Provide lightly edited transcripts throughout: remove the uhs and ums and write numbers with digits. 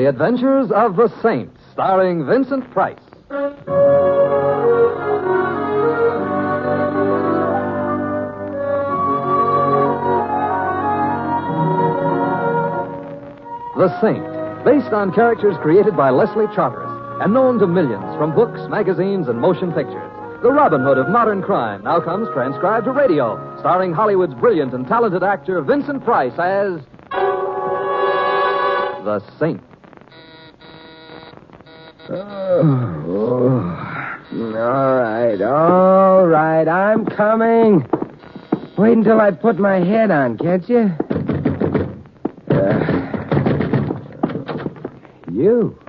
The Adventures of the Saint, starring Vincent Price. The Saint, based on characters created by Leslie Charteris and known to millions from books, magazines, and motion pictures. The Robin Hood of modern crime now comes transcribed to radio, starring Hollywood's brilliant and talented actor Vincent Price as The Saint. All right, I'm coming. Wait until I put my head on, can't you? You?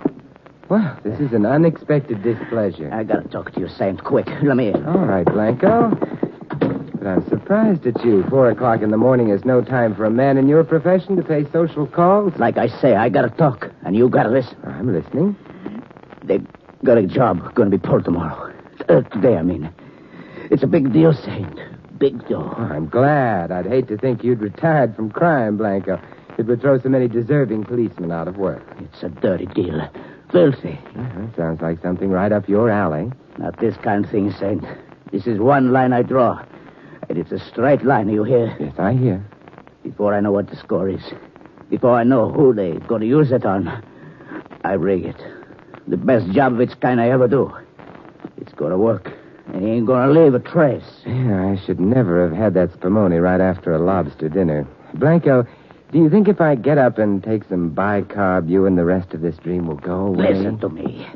Well, this is an unexpected displeasure. I gotta talk to you, Saint, quick. Let me in. All right, Blanco. But I'm surprised at you. 4 o'clock in the morning is no time for a man in your profession to pay social calls. Like I say, I gotta talk, and you gotta listen. I'm listening. They got a job gonna be pulled tomorrow. Today, I mean. It's a big deal, Saint. Big deal. Oh, I'm glad. I'd hate to think you'd retired from crime, Blanco. It would throw so many deserving policemen out of work. It's a dirty deal. Filthy. Sounds like something right up your alley. Not this kind of thing, Saint. This is one line I draw. And it's a straight line, you hear? Yes, I hear. Before I know what the score is, before I know who they're going to use it on, I rig it. The best job of its kind I ever do. It's going to work, and he ain't going to leave a trace. Yeah, I should never have had that spumoni right after a lobster dinner. Blanco, do you think if I get up and take some bicarb, you and the rest of this dream will go away? Listen to me.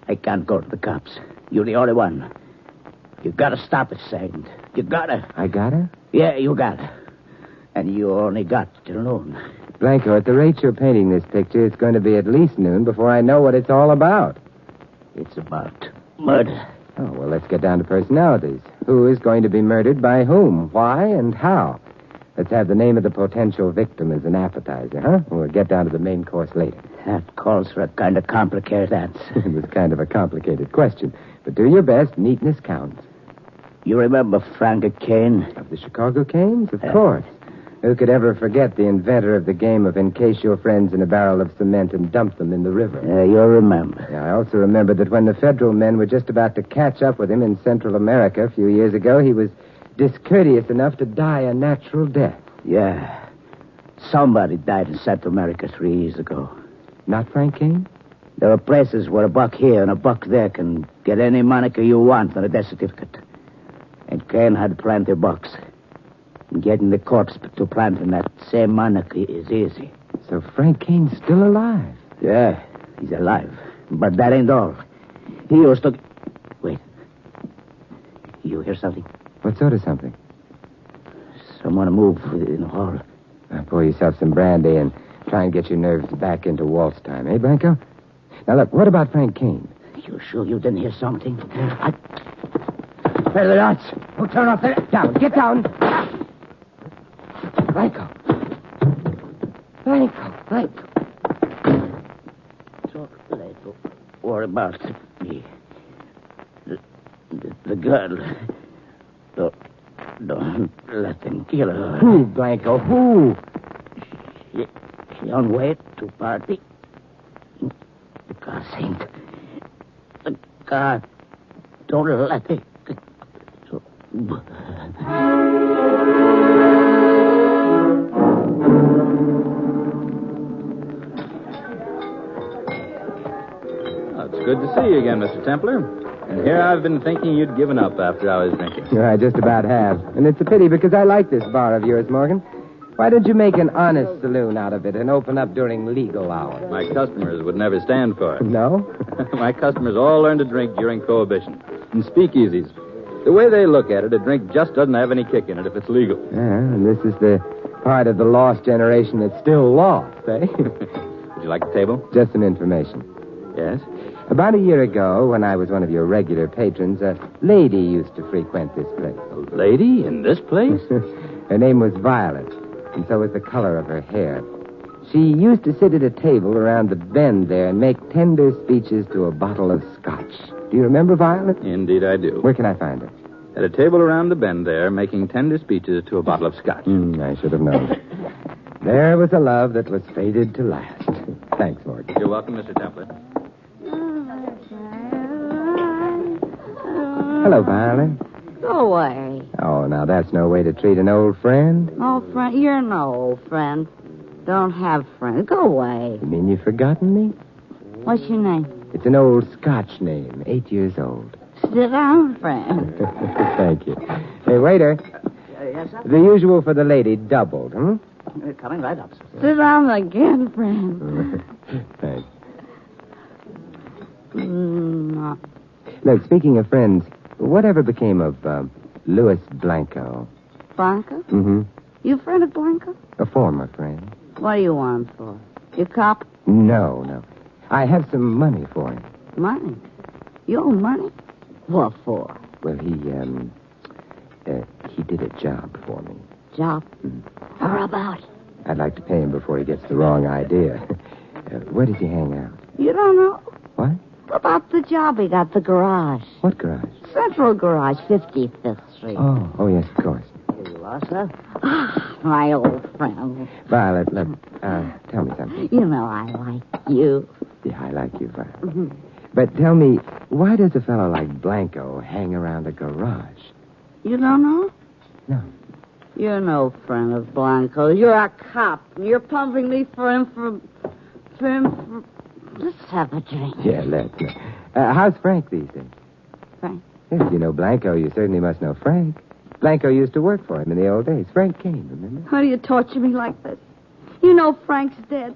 I can't go to the cops. You're the only one. You gotta stop it, Saint. You gotta. I gotta? Yeah, you gotta. And you only got till noon. Blanco, at the rate you're painting this picture, it's going to be at least noon before I know what it's all about. It's about murder. Oh, well, let's get down to personalities. Who is going to be murdered by whom? Why and how? Let's have the name of the potential victim as an appetizer, huh? We'll get down to the main course later. That calls for a kind of complicated answer. It was kind of a complicated question. But do your best. Neatness counts. You remember Frank Kane? Of the Chicago Canes? Of course. Who could ever forget the inventor of the game of encase your friends in a barrel of cement and dump them in the river? You'll remember. Yeah, I also remember that when the federal men were just about to catch up with him in Central America a few years ago, he was discourteous enough to die a natural death. Yeah. Somebody died in Central America 3 years ago. Not Frank Kane? There are places where a buck here and a buck there can get any moniker you want on a death certificate. And Kane had plenty of bucks. And getting the corpse to planting that same moniker is easy. So Frank Kane's still alive? Yeah, he's alive. But that ain't all. He used to... Wait. You hear something? What sort of something? Someone move in the hall. Now pour yourself some brandy and try and get your nerves back into waltz time, eh, Blanco? Now, look, what about Frank Kane? You sure you didn't hear something? Where are the lights? Oh, turn off the... Down, get down. Blanco. So, Blanco, what about me? The girl... Don't let them kill her. Who, Blanco? Who? She on way to party. The car Saint. The car. Don't let it. So... It's good to see you again, Mr. Templar. And here I've been thinking you'd given up after I was drinking. I just about have. And it's a pity because I like this bar of yours, Morgan. Why don't you make an honest saloon out of it and open up during legal hours? My customers would never stand for it. No? My customers all learned to drink during Prohibition. In speakeasies. The way they look at it, a drink just doesn't have any kick in it if it's legal. Yeah, and this is the part of the lost generation that's still lost, eh? Would you like the table? Just some information. Yes? About a year ago, when I was one of your regular patrons, a lady used to frequent this place. A lady in this place? Her name was Violet, and so was the color of her hair. She used to sit at a table around the bend there and make tender speeches to a bottle of scotch. Do you remember Violet? Indeed I do. Where can I find her? At a table around the bend there, making tender speeches to a bottle of scotch. I should have known. There was a love that was fated to last. Thanks, Morgan. You're welcome, Mr. Templer. Hello, Violet. Go away. Oh, now that's no way to treat an old friend. Old friend? You're no old friend. Don't have friends. Go away. You mean you've forgotten me? What's your name? It's an old Scotch name, 8 years old. Sit down, friend. Thank you. Hey, waiter. Yes, sir? The usual for the lady, doubled, Coming right up, sir. Sit down again, friend. Thanks. No. Look, speaking of friends, whatever became of Louis Blanco? Blanca? Mm-hmm. You friend of Blanca? A former friend. What do you want him for? You cop? No. I have some money for him. Money? You owe money? What for? Well, he did a job for me. Job? How about? I'd like to pay him before he gets the wrong idea. Where does he hang out? You don't know? What? About the job he got, the garage. What garage? Central Garage, 55th Street. Oh, yes, of course. Here you are, sir. My old friend. Violet, look, tell me something. You know I like you. Yeah, I like you, Violet. But tell me, why does a fellow like Blanco hang around a garage? You don't know? No. You're no friend of Blanco's. You're a cop. And you're pumping me for him. Let's have a drink. Yeah, let's. How's Frank these days? Frank? If you know Blanco, you certainly must know Frank. Blanco used to work for him in the old days. Frank came, remember? How do you torture me like this? You know Frank's dead.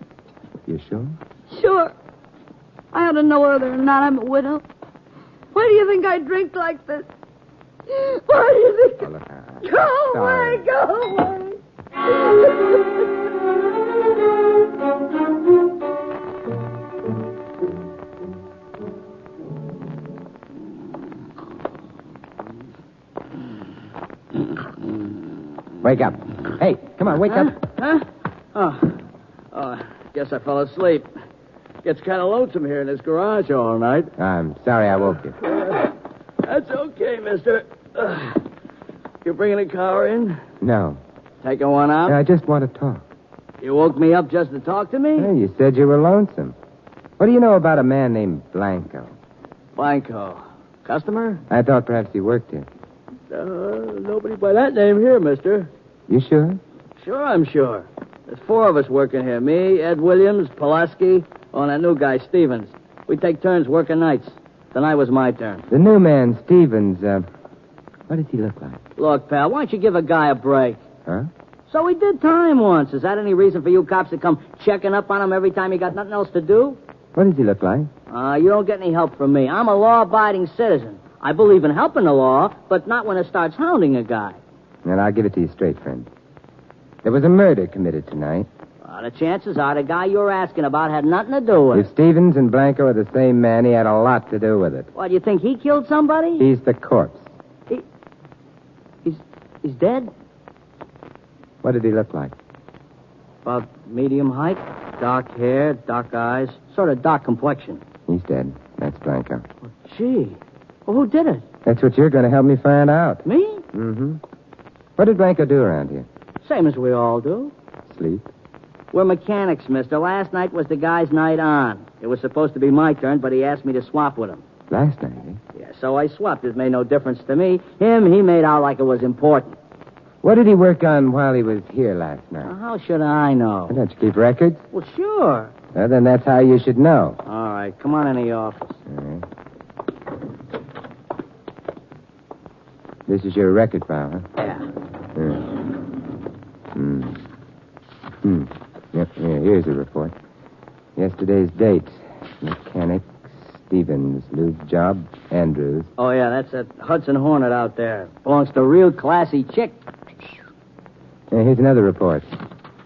You sure? Sure. I ought to know whether or not I'm a widow. Why do you think I drink like this? Why do you think... Oh, look, Go sorry. away, go away. Wake up. Hey, come on, wake up. Huh? Oh, guess I fell asleep. Gets kind of lonesome here in this garage all night. I'm sorry I woke you. That's okay, mister. You bringing a car in? No. Taking one out? I just want to talk. You woke me up just to talk to me? Hey, you said you were lonesome. What do you know about a man named Blanco? Blanco. Customer? I thought perhaps he worked here. Nobody by that name here, mister. You sure? Sure, I'm sure. There's 4 of us working here. Me, Ed Williams, Pulaski, and that new guy, Stevens. We take turns working nights. Tonight was my turn. The new man, Stevens, what does he look like? Look, pal, why don't you give a guy a break? Huh? So he did time once. Is that any reason for you cops to come checking up on him every time you got nothing else to do? What does he look like? You don't get any help from me. I'm a law-abiding citizen. I believe in helping the law, but not when it starts hounding a guy. And I'll give it to you straight, friend. There was a murder committed tonight. The chances are the guy you're asking about had nothing to do with it. If Stevens and Blanco are the same man, he had a lot to do with it. What, do you think he killed somebody? He's the corpse. He's dead? What did he look like? About medium height, dark hair, dark eyes, sort of dark complexion. He's dead. That's Blanco. Gee. Well, who did it? That's what you're going to help me find out. Me? Mm-hmm. What did Blanco do around here? Same as we all do. Sleep. We're mechanics, mister. Last night was the guy's night on. It was supposed to be my turn, but he asked me to swap with him. Last night, eh? Yeah, so I swapped. It made no difference to me. He made out like it was important. What did he work on while he was here last night? Well, how should I know? Don't you keep records? Well, sure. Well, then that's how you should know. All right, come on in the office. All right. This is your record file, huh? Yeah. Yep, here's the report. Yesterday's date. Mechanic, Stevens, lube job, Andrews. Oh, yeah, that's that Hudson Hornet out there. Belongs to a real classy chick. Here's another report.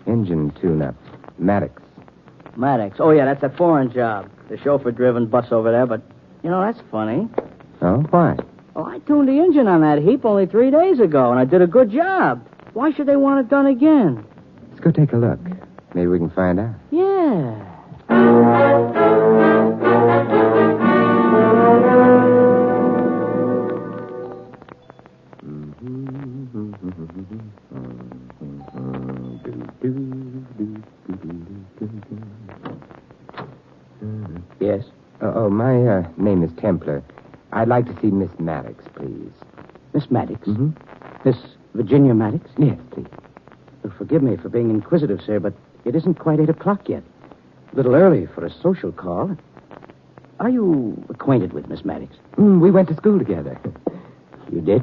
Engine tune-up, Maddox. Maddox. Oh, yeah, that's a foreign job. The chauffeur-driven bus over there, but, you know, that's funny. Oh, why? Oh, I tuned the engine on that heap only 3 days ago, and I did a good job. Why should they want it done again? Let's go take a look. Maybe we can find out. Yeah. Yes? My name is Templar. I'd like to see Miss Maddox, please. Miss Maddox? Mm-hmm. Miss Virginia Maddox? Yes, please. Forgive me for being inquisitive, sir, but it isn't quite 8 o'clock yet. A little early for a social call. Are you acquainted with Miss Maddox? We went to school together. You did?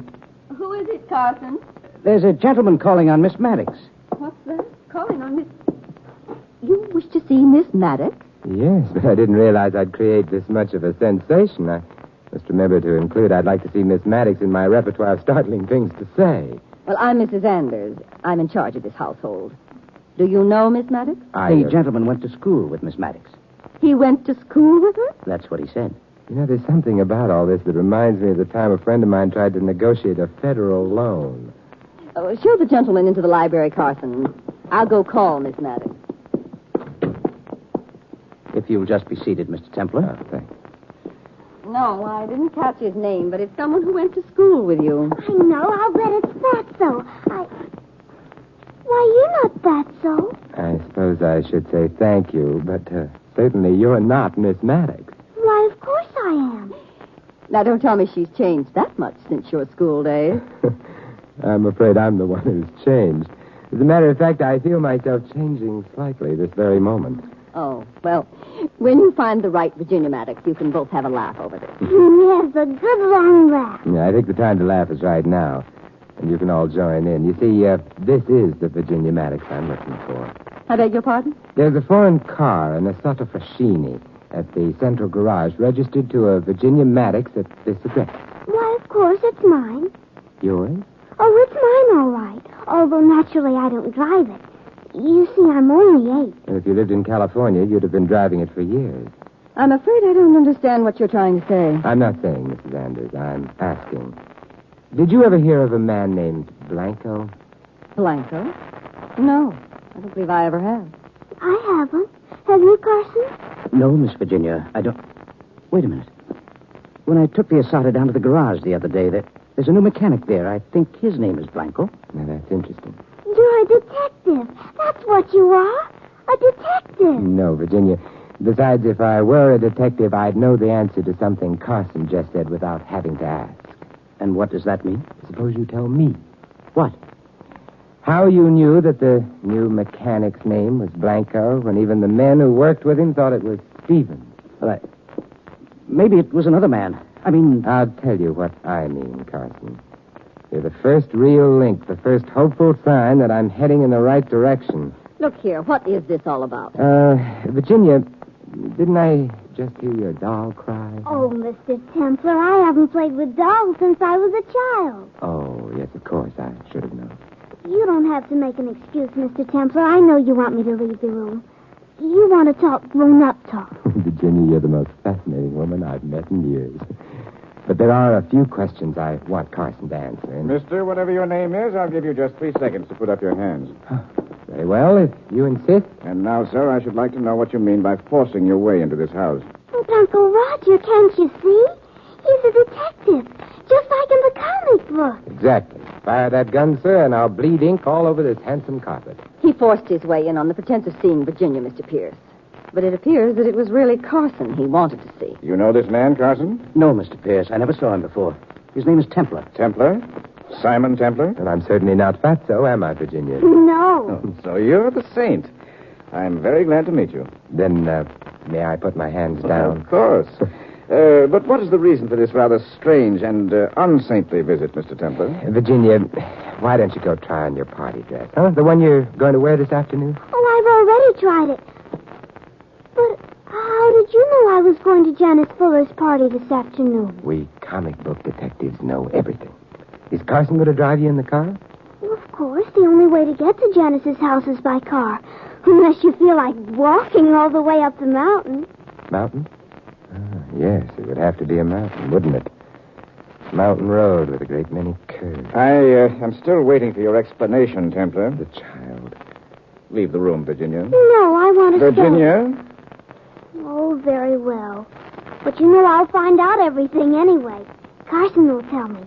Who is it, Carson? There's a gentleman calling on Miss Maddox. What's that? Calling on Miss... You wish to see Miss Maddox? Yes, but I didn't realize I'd create this much of a sensation. I must remember to include I'd like to see Miss Maddox in my repertoire of startling things to say. Well, I'm Mrs. Anders. I'm in charge of this household. Do you know Miss Maddox? The gentleman went to school with Miss Maddox. He went to school with her? That's what he said. You know, there's something about all this that reminds me of the time a friend of mine tried to negotiate a federal loan. Oh, show the gentleman into the library, Carson. I'll go call Miss Maddox. If you'll just be seated, Mr. Templar. Oh, thanks. No, I didn't catch his name, but it's someone who went to school with you. I know. I'll bet it's Fatso. Why, you're not Fatso. I suppose I should say thank you, but certainly you're not Miss Maddox. Why, of course I am. Now, don't tell me she's changed that much since your school days. I'm afraid I'm the one who's changed. As a matter of fact, I feel myself changing slightly this very moment. Oh, well, when you find the right Virginia Maddox, you can both have a laugh over this. Yes, a good long laugh. Yeah, I think the time to laugh is right now. And you can all join in. You see, this is the Virginia Maddox I'm looking for. I beg your pardon? There's a foreign car, an Assetto Fascini, at the central garage, registered to a Virginia Maddox at this address. Why, of course, it's mine. Yours? Oh, it's mine, all right. Although, naturally, I don't drive it. You see, I'm only 8. And if you lived in California, you'd have been driving it for years. I'm afraid I don't understand what you're trying to say. I'm not saying, Mrs. Anders. I'm asking. Did you ever hear of a man named Blanco? Blanco? No, I don't believe I ever have. I haven't. Have you, Carson? No, Miss Virginia, I don't... Wait a minute. When I took the Asada down to the garage the other day, there's a new mechanic there. I think his name is Blanco. Now, that's interesting. You're a detective. That's what you are. A detective. No, Virginia. Besides, if I were a detective, I'd know the answer to something Carson just said without having to ask. And what does that mean? Suppose you tell me. What? How you knew that the new mechanic's name was Blanco when even the men who worked with him thought it was Stevens. Well, maybe it was another man. I'll tell you what I mean, Carson. You're the first real link, the first hopeful sign that I'm heading in the right direction. Look here, what is this all about? Virginia, didn't I just hear your doll cry? Oh, Mr. Templar, I haven't played with dolls since I was a child. Oh, yes, of course. I should have known. You don't have to make an excuse, Mr. Templar. I know you want me to leave the room. You want to talk grown-up talk. Virginia, you're the most fascinating woman I've met in years. But there are a few questions I want Carson to answer. And... Mister, whatever your name is, I'll give you just 3 seconds to put up your hands. Very well, if you insist. And now, sir, I should like to know what you mean by forcing your way into this house. But Uncle Roger, can't you see? He's a detective, just like in the comic book. Exactly. Fire that gun, sir, and I'll bleed ink all over this handsome carpet. He forced his way in on the pretense of seeing Virginia, Mr. Pierce. But it appears that it was really Carson he wanted to see. You know this man, Carson? No, Mr. Pierce. I never saw him before. His name is Templar. Templar? Simon Templar? And I'm certainly not fatso, am I, Virginia? No. Oh, so you're the saint. I'm very glad to meet you. Then, may I put my hands down? Of course. But what is the reason for this rather strange and unsaintly visit, Mr. Templar? Virginia, why don't you go try on your party dress, huh? The one you're going to wear this afternoon? Oh, I've already tried it. But how did you know I was going to Janice Fuller's party this afternoon? We comic book detectives know everything. Is Carson going to drive you in the car? Well, of course. The only way to get to Janice's house is by car. Unless you feel like walking all the way up the mountain. Mountain? Yes, it would have to be a mountain, wouldn't it? Mountain road with a great many curves. I am still waiting for your explanation, Templar. The child. Leave the room, Virginia. No, I want to Virginia? stay. Oh, very well. But you know I'll find out everything anyway. Carson will tell me.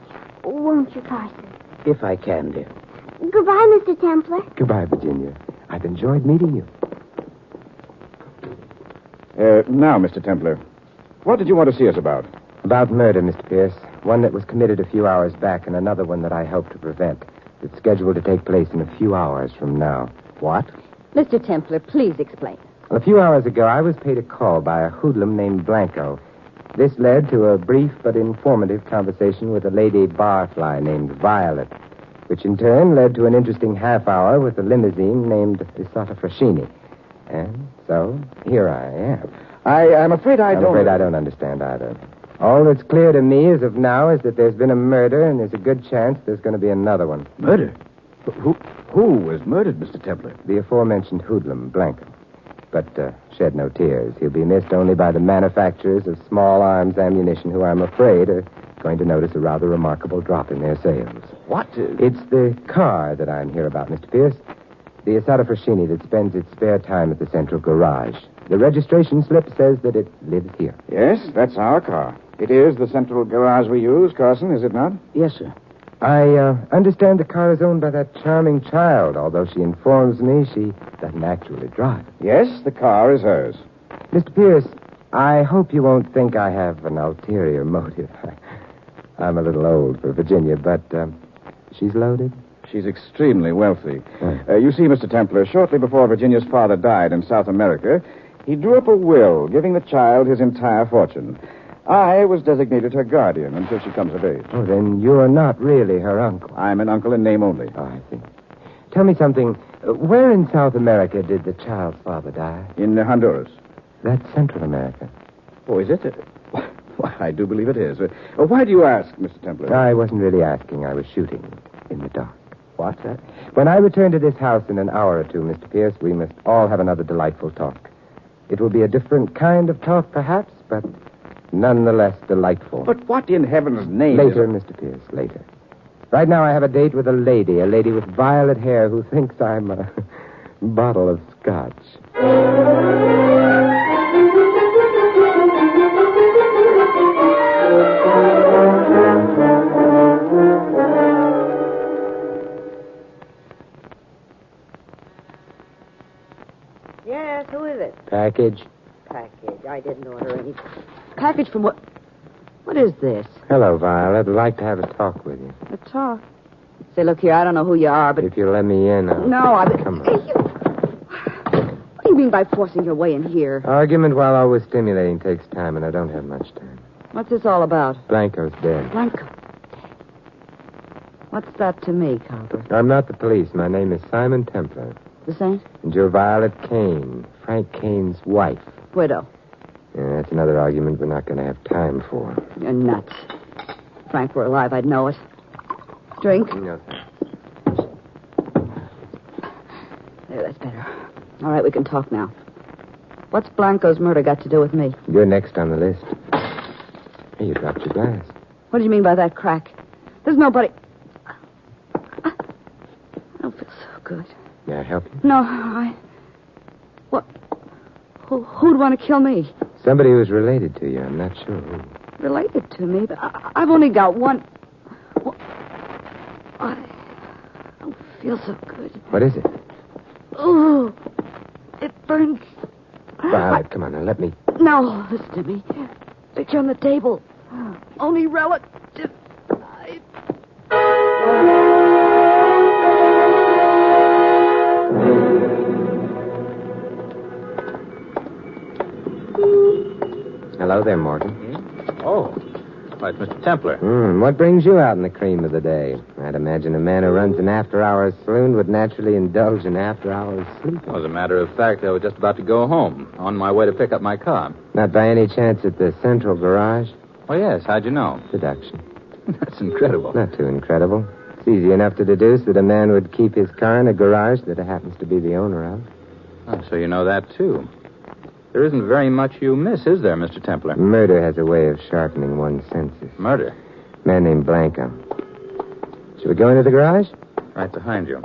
Won't you, Carson? If I can, dear. Goodbye, Mr. Templar. Goodbye, Virginia. I've enjoyed meeting you. Now, Mr. Templar, what did you want to see us about? About murder, Mr. Pierce. One that was committed a few hours back and another one that I hope to prevent. It's scheduled to take place in a few hours from now. What? Mr. Templar, please explain. A few hours ago, I was paid a call by a hoodlum named Blanco. This led to a brief but informative conversation with a lady barfly named Violet, which in turn led to an interesting half hour with a limousine named Isata Frashini. And so, here I am. I'm afraid I I'm afraid I don't understand either. All that's clear to me as of now is that there's been a murder, and there's a good chance there's going to be another one. Murder? Who was murdered, Mr. Templar? The aforementioned hoodlum, Blanco. But shed no tears. He'll be missed only by the manufacturers of small arms ammunition who, I'm afraid, are going to notice a rather remarkable drop in their sales. What? It's the car that I'm here about, Mr. Pierce. The Isata Frashini that spends its spare time at the central garage. The registration slip says that it lives here. Yes, that's our car. It is the central garage we use, Carson, is it not? Yes, sir. I understand the car is owned by that charming child, although she informs me she doesn't actually drive. Yes, the car is hers. Mr. Pierce, I hope you won't think I have an ulterior motive. I'm a little old for Virginia, but she's loaded. She's extremely wealthy. You see, Mr. Templar, shortly before Virginia's father died in South America, he drew up a will giving the child his entire fortune. I was designated her guardian until she comes of age. Oh, then you're not really her uncle. I'm an uncle in name only. Oh, I see. Tell me something. Where in South America did the child's father die? In Honduras. That's Central America. Oh, is it? Why, I do believe it is. Why do you ask, Mr. Templar? I wasn't really asking. I was shooting in the dark. What? When I return to this house in an hour or two, Mr. Pierce, we must all have another delightful talk. It will be a different kind of talk, perhaps, but nonetheless delightful. But what in heaven's name Later, Mr. Pierce, later. Right now I have a date with a lady with violet hair who thinks I'm a bottle of scotch. Yes, who is it? Package. Package. I didn't order any. Package from what? What is this? Hello, Violet. I'd like to have a talk with you. A talk. Say, look here, I don't know who you are, but... If you'll let me in, Come on. Come on. What do you mean by forcing your way in here? Argument, while always stimulating, takes time, and I don't have much time. What's this all about? Blanco's dead. Blanco. What's that to me, Copper? I'm not the police. My name is Simon Templar. The same? And you're Violet Kane, Frank Kane's wife. Widow. Yeah, that's another argument we're not going to have time for. You're nuts. If Frank were alive, I'd know it. Drink? No, thanks. There, that's better. All right, we can talk now. What's Blanco's murder got to do with me? You're next on the list. Hey, you dropped your glass. What do you mean by that crack? There's nobody... I don't feel so good. May I help you? No, What? Who'd want to kill me? Somebody who's related to you. I'm not sure who. Related to me? But I've only got one... I don't feel so good. What is it? Oh, it burns. Violet, come on now, let me... No, listen to me. Picture on the table. Only relative. Hello there, Morgan. Oh. Why, it's Mr. Templar. What brings you out in the cream of the day? I'd imagine a man who runs an after-hours saloon would naturally indulge in after-hours sleep. Well, as a matter of fact, I was just about to go home, on my way to pick up my car. Not by any chance at the central garage? Oh, yes. How'd you know? Deduction. That's incredible. Not too incredible. It's easy enough to deduce that a man would keep his car in a garage that he happens to be the owner of. Oh, so you know that, too. There isn't very much you miss, is there, Mr. Templar? Murder has a way of sharpening one's senses. Murder? Man named Blanco. Shall we go into the garage? Right behind you.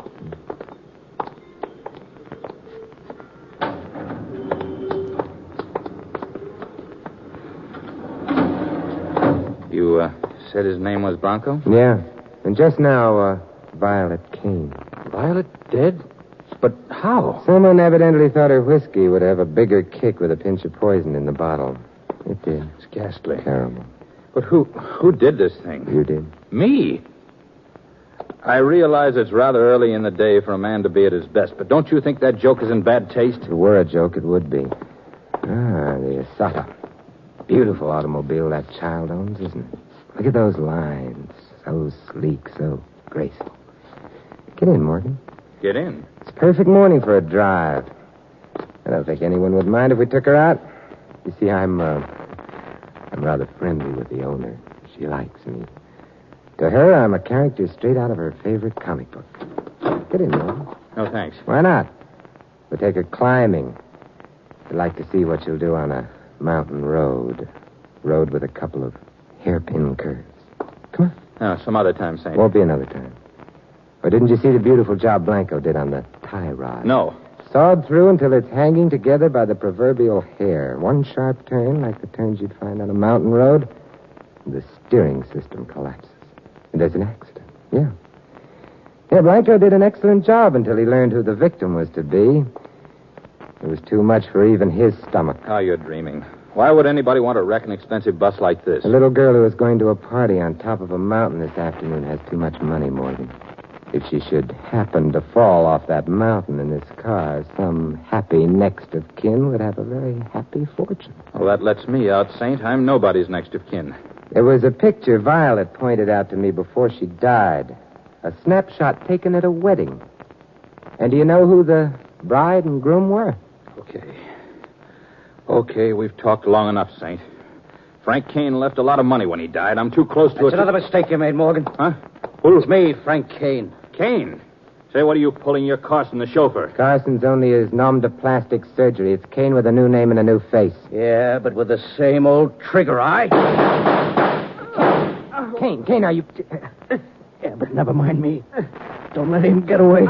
You said his name was Blanco? Yeah. And just now, Violet Kane. Violet dead? But how? Someone evidently thought her whiskey would have a bigger kick with a pinch of poison in the bottle. It did. It's ghastly. Terrible. But who did this thing? You did. Me? I realize it's rather early in the day for a man to be at his best, but don't you think that joke is in bad taste? If it were a joke, it would be. The Asata. Beautiful automobile that child owns, isn't it? Look at those lines. So sleek, so graceful. Get in, Morgan. Get in. It's a perfect morning for a drive. I don't think anyone would mind if we took her out. You see, I'm rather friendly with the owner. She likes me. To her, I'm a character straight out of her favorite comic book. Get in, Morgan. No, thanks. Why not? We'll take her climbing. I'd like to see what she'll do on a mountain road. Road with a couple of hairpin curves. Come on. No, some other time, Saint. Won't be another time. Or didn't you see the beautiful job Blanco did on the tie rod? No. Sawed through until it's hanging together by the proverbial hair. One sharp turn, like the turns you'd find on a mountain road, and the steering system collapses. And there's an accident. Yeah. Yeah, Blanco did an excellent job until he learned who the victim was to be. It was too much for even his stomach. Oh, you're dreaming. Why would anybody want to wreck an expensive bus like this? A little girl who was going to a party on top of a mountain this afternoon has too much money, Morgan. If she should happen to fall off that mountain in this car, some happy next of kin would have a very happy fortune. Well, that lets me out, Saint. I'm nobody's next of kin. There was a picture Violet pointed out to me before she died. A snapshot taken at a wedding. And do you know who the bride and groom were? Okay, we've talked long enough, Saint. Frank Kane left a lot of money when he died. I'm too close to it. That's another mistake you made, Morgan. Huh? It's me, Frank Kane. Kane? Say, what are you pulling your Carson, the chauffeur? Carson's only his nom de plastic surgery. It's Kane with a new name and a new face. Yeah, but with the same old trigger eye. Kane, are you... Yeah, but never mind me. Don't let him get away.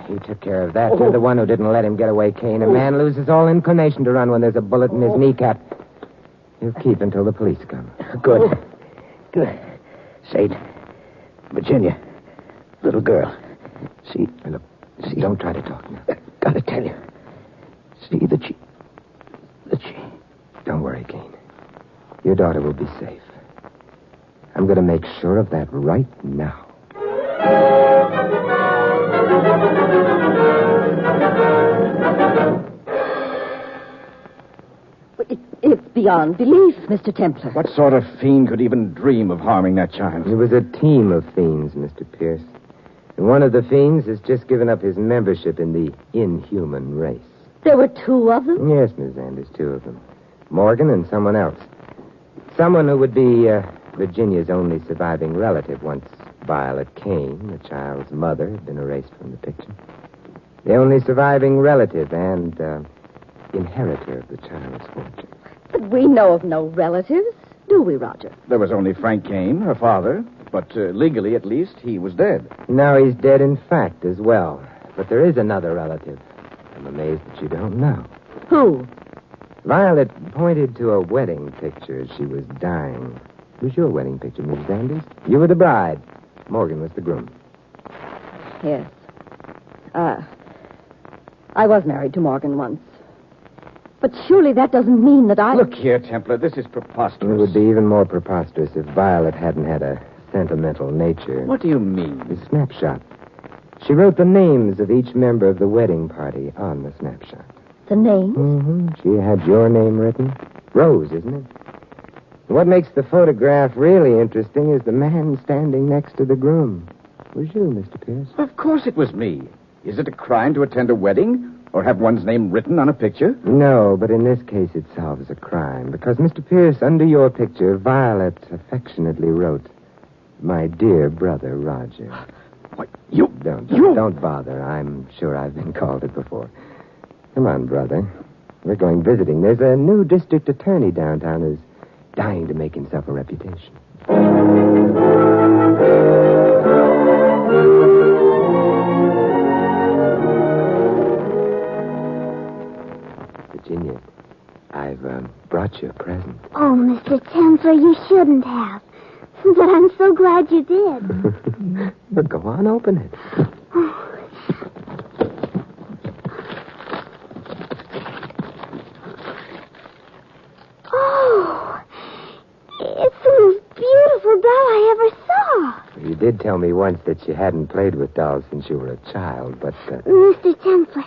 You took care of that. You're the one who didn't let him get away, Kane. A man loses all inclination to run when there's a bullet in his kneecap. He'll keep until the police come. Good. Saint, Virginia, little girl. See? Look, don't try to talk now. Gotta tell you. See that she... Don't worry, Kane. Your daughter will be safe. I'm going to make sure of that right now. It's beyond belief, Mr. Templar. What sort of fiend could even dream of harming that child? It was a team of fiends, Mr. Pierce. And one of the fiends has just given up his membership in the inhuman race. There were two of them? Yes, Miss Anders, two of them. Morgan and someone else. Someone who would be Virginia's only surviving relative once Violet Kane, the child's mother, had been erased from the picture. The only surviving relative and inheritor of the child's fortune. But we know of no relatives, do we, Roger? There was only Frank Kane, her father, but legally, at least, he was dead. Now he's dead in fact as well. But there is another relative. I'm amazed that you don't know. Who? Violet pointed to a wedding picture as she was dying. It was your wedding picture, Mrs. Anders. You were the bride. Morgan was the groom. Yes. I was married to Morgan once. But surely that doesn't mean that I... Look here, Templar, this is preposterous. It would be even more preposterous if Violet hadn't had a sentimental nature. What do you mean? The snapshot. She wrote the names of each member of the wedding party on the snapshot. The names? Mm-hmm. She had your name written. Rose, isn't it? And what makes the photograph really interesting is the man standing next to the groom. It was you, Mr. Pierce. Of course it was me. Is it a crime to attend a wedding or have one's name written on a picture? No, but in this case it solves a crime. Because, Mr. Pierce, under your picture, Violet affectionately wrote, "My dear brother, Roger." What? You... Don't bother. I'm sure I've been called it before. Come on, brother. We're going visiting. There's a new district attorney downtown who's dying to make himself a reputation. Virginia, I've brought you a present. Oh, Mr. Templar, you shouldn't have. But I'm so glad you did. But go on, open it. did tell me once that you hadn't played with dolls since you were a child, but... Mr. Templar,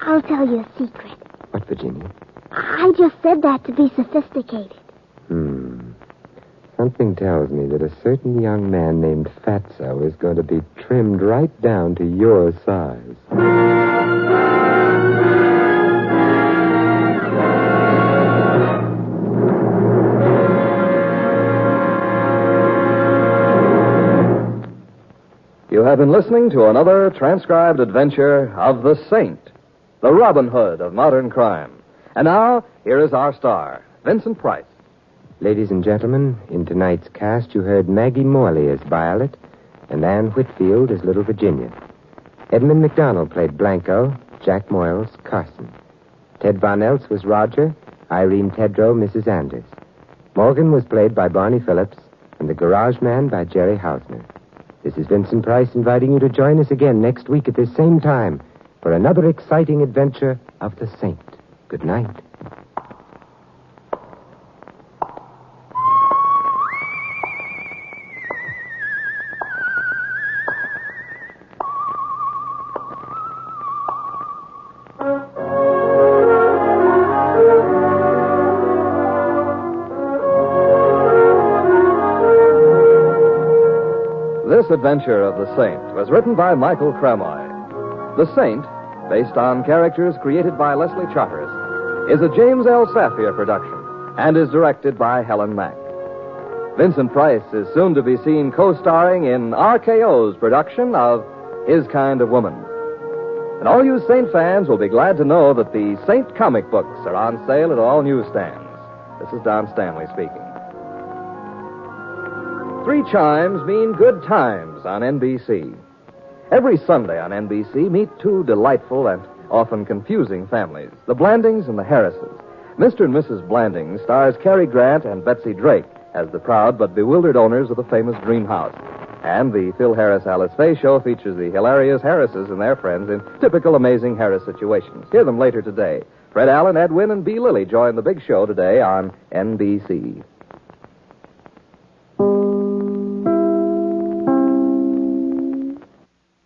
I'll tell you a secret. What, Virginia? I just said that to be sophisticated. Something tells me that a certain young man named Fatso is going to be trimmed right down to your size. You have been listening to another transcribed adventure of the Saint, the Robin Hood of modern crime. And now, here is our star, Vincent Price. Ladies and gentlemen, in tonight's cast, you heard Maggie Morley as Violet and Anne Whitfield as Little Virginia. Edmund McDonald played Blanco, Jack Moyles, Carson. Ted Von Eltz was Roger, Irene Tedrow, Mrs. Anders. Morgan was played by Barney Phillips, and the Garage Man by Jerry Hausner. This is Vincent Price inviting you to join us again next week at this same time for another exciting adventure of the Saint. Good night. This adventure of the Saint was written by Michael Cramoy. The Saint, based on characters created by Leslie Charteris, is a James L. Safier production and is directed by Helen Mack. Vincent Price is soon to be seen co-starring in RKO's production of His Kind of Woman. And all you Saint fans will be glad to know that the Saint comic books are on sale at all newsstands. This is Don Stanley speaking. 3 chimes mean good times on NBC. Every Sunday on NBC, meet 2 delightful and often confusing families, the Blandings and the Harrises. Mr. and Mrs. Blanding stars Cary Grant and Betsy Drake as the proud but bewildered owners of the famous Dream House. And the Phil Harris Alice Faye show features the hilarious Harrises and their friends in typical Amazing Harris situations. Hear them later today. Fred Allen, Ed Wynn, and Bea Lilly join the big show today on NBC.